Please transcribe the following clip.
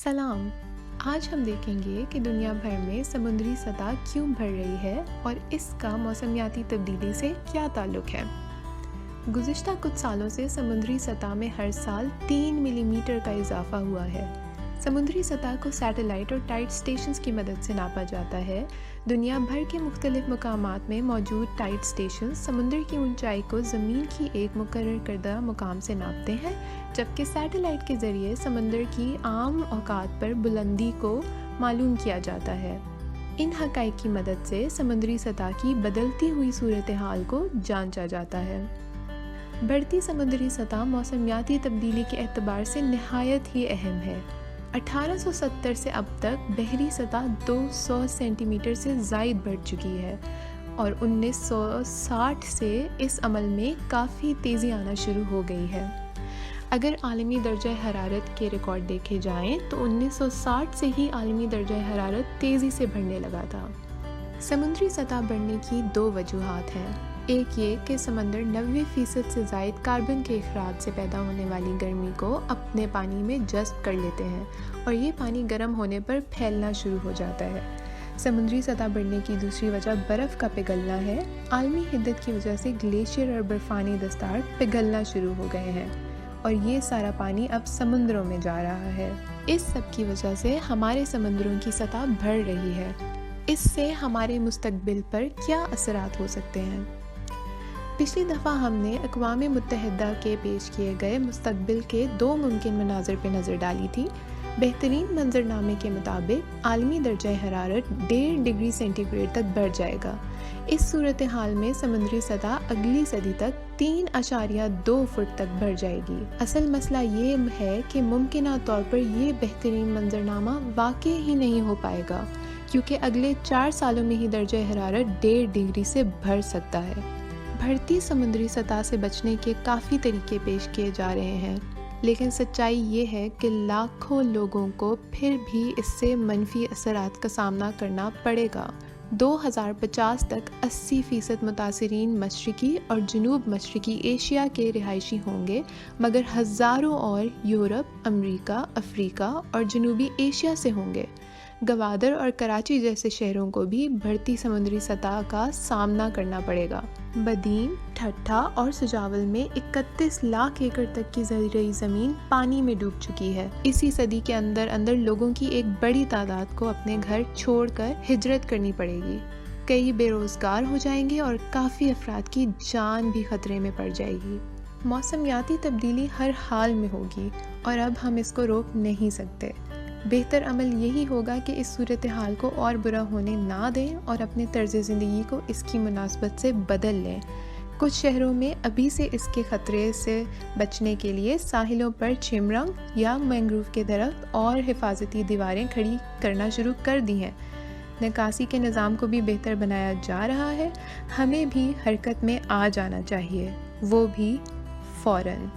सलाम। आज हम देखेंगे कि दुनिया भर में समुद्री सतह क्यों बढ़ रही है और इसका मौसमियाती तब्दीली से क्या ताल्लुक है। गुज़िश्ता कुछ सालों से समुद्री सतह में हर साल 3 मिलीमीटर का इजाफा हुआ है। समुद्री सतह को सैटेलाइट और टाइड स्टेशंस की मदद से नापा जाता है। दुनिया भर के मुख्तलिफ मकामात में मौजूद टाइड स्टेशंस समुद्र की ऊंचाई को ज़मीन की एक मुकर्रर करदा मुकाम से नापते हैं, जबकि सैटेलाइट के ज़रिए समुद्र की आम औकात पर बुलंदी को मालूम किया जाता है। इन हक़ाइक़ की मदद से समुद्री सतह की बदलती हुई सूरत हाल को जांचा जाता है। बढ़ती समुद्री सतह मौसमियाती तब्दीली के एतबार से नहायत ही अहम है। 1870 से अब तक बहरी सतह 200 सेंटीमीटर से ज़ायद बढ़ चुकी है और 1960 से इस अमल में काफ़ी तेज़ी आना शुरू हो गई है। अगर आलमी दर्जा हरारत के रिकॉर्ड देखे जाएं तो 1960 से ही आलमी दर्जा हरारत तेज़ी से बढ़ने लगा था। समुद्री सतह बढ़ने की दो वजूहात हैं। एक ये कि समंदर 90% से ज़ायद कार्बन के अखराज से पैदा होने वाली गर्मी को अपने पानी में जज़्ब कर लेते हैं और ये पानी गर्म होने पर फैलना शुरू हो जाता है। समुद्री सतह बढ़ने की दूसरी वजह बर्फ़ का पिघलना है। आलमी हिद्दत की वजह से ग्लेशियर और बर्फ़ानी दस्तार पिघलना शुरू हो गए हैं और ये सारा पानी अब समुद्रों में जा रहा है। इस सब की वजह से हमारे समुद्रों की सतह बढ़ रही है। इससे हमारे मुस्तकबिल पर क्या असरात हो सकते हैं। पिछली दफ़ा हमने अक़वाम मुत्तहिदा के पेश किए गए मुस्तकबिल के दो मुमकिन मनाज़र पर नज़र डाली थी। बेहतरीन मंजरनामे के मुताबिक आलमी दर्जा हरारत 1.5 डिग्री सेंटीग्रेड तक बढ़ जाएगा। इस सूरत हाल में समुद्री सतह अगली सदी तक 3.2 फुट तक बढ़ जाएगी। असल मसला ये है कि मुमकिना तौर पर यह बेहतरीन मंजरनामा वाक़ई ही नहीं हो पाएगा, क्योंकि अगले 4 सालों में ही दर्जा हरारत 1.5 डिग्री से बढ़ सकता है। बढ़ती समुद्री सतह से बचने के काफ़ी तरीके पेश किए जा रहे हैं, लेकिन सच्चाई ये है कि लाखों लोगों को फिर भी इससे मनफी असरात का सामना करना पड़ेगा। 2050 तक 80% मुतासिरीन मशरिकी और जनूब मशरिकी एशिया के रिहायशी होंगे, मगर हज़ारों और यूरोप, अमेरिका, अफ्रीका और जनूबी एशिया से होंगे। गवादर और कराची जैसे शहरों को भी बढ़ती समुद्री सतह का सामना करना पड़ेगा। बदीन, ठट्ठा और सुजावल में 31 लाख एकड़ तक की ज़रई ज़मीन पानी में डूब चुकी है। इसी सदी के अंदर अंदर लोगों की एक बड़ी तादाद को अपने घर छोड़कर हिजरत करनी पड़ेगी। कई बेरोज़गार हो जाएंगे और काफ़ी अफराद की जान भी ख़तरे में पड़ जाएगी। मौसमियाती तब्दीली हर हाल में होगी और अब हम इसको रोक नहीं सकते। बेहतर अमल यही होगा कि इस सूरत हाल को और बुरा होने ना दें और अपने तर्ज़ ज़िंदगी को इसकी मुनासबत से बदल लें। कुछ शहरों में अभी से इसके ख़तरे से बचने के लिए साहिलों पर चिमरंग या मैंग्रोव के दरख्त और हिफाजती दीवारें खड़ी करना शुरू कर दी हैं। निकासी के निज़ाम को भी बेहतर बनाया जा रहा है। हमें भी हरकत में आ जाना चाहिए, वो भी फ़ौरन।